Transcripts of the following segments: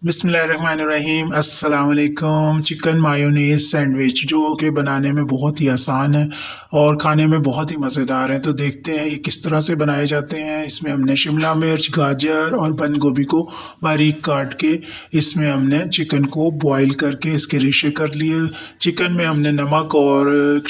बिस्मिल्लाहिर्रहमानिर्रहीम अस्सलाम वालेकुम। चिकन मायोनीज़ सैंडविच जो कि बनाने में बहुत ही आसान है और खाने में बहुत ही मज़ेदार है। तो देखते हैं ये किस तरह से बनाए जाते हैं। इसमें हमने शिमला मिर्च, गाजर और बंद गोभी को बारीक काट के इसमें हमने चिकन को बॉईल करके इसके रेशे कर लिए। चिकन में हमने नमक और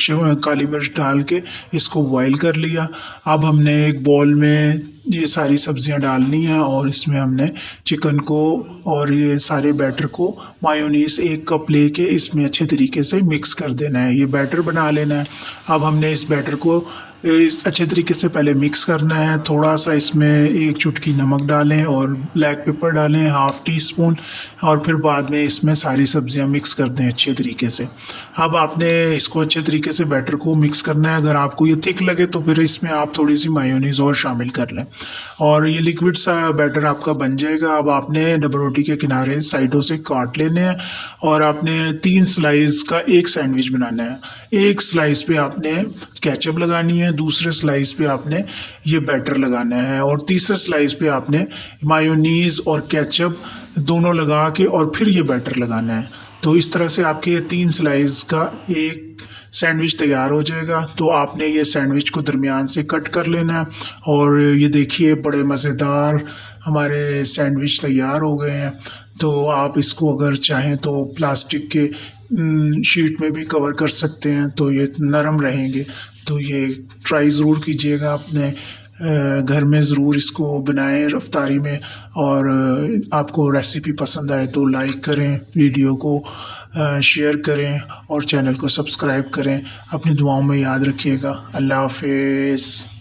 काली मिर्च डाल के इसको बॉईल कर लिया। अब हमने एक बाउल में ये सारी सब्जियां डालनी है और इसमें हमने चिकन को और ये सारे बैटर को मायोनीज़ 1 कप लेके इसमें अच्छे तरीके से मिक्स कर देना है। ये बैटर बना लेना है। अब हमने इस बैटर को इस अच्छे तरीके से पहले मिक्स करना है। थोड़ा-सा इसमें 1 चुटकी नमक डालें और ब्लैक पेपर डालें हाफ़ टी स्पून और फिर बाद में इसमें सारी सब्जियां मिक्स कर दें अच्छे तरीके से। अब आपने इसको अच्छे तरीके से बैटर को मिक्स करना है। अगर आपको ये थिक लगे तो फिर इसमें आप थोड़ी-सी मायोनीज़ और शामिल कर लें और ये लिक्विड सा बैटर आपका बन जाएगा। अब आपने डबल रोटी के किनारे साइडों से काट लेने हैं और आपने 3 स्लाइस का एक सैंडविच बनाना है। एक स्लाइस पे आपने केचप लगानी है, दूसरे स्लाइस पे आपने ये बैटर लगाना है और तीसरे स्लाइस पे आपने मायोनीज़ और केचप दोनों लगा के और फिर ये बैटर लगाना है। तो इस तरह से आपके ये 3 स्लाइस का एक सैंडविच तैयार हो जाएगा। तो आपने ये सैंडविच को दरमियान से कट कर लेना है और ये देखिए बड़े मज़ेदार हमारे सैंडविच तैयार हो गए हैं। तो आप इसको अगर चाहें तो प्लास्टिक के शीट में भी कवर कर सकते हैं, तो ये नरम रहेंगे। तो ये ट्राई ज़रूर कीजिएगा अपने घर में ज़रूर इसको बनाएं रफ़्तारी में और आपको रेसिपी पसंद आए तो लाइक करें, वीडियो को शेयर करें और चैनल को सब्सक्राइब करें। अपनी दुआओं में याद रखिएगा। अल्लाह हाफ़िज़।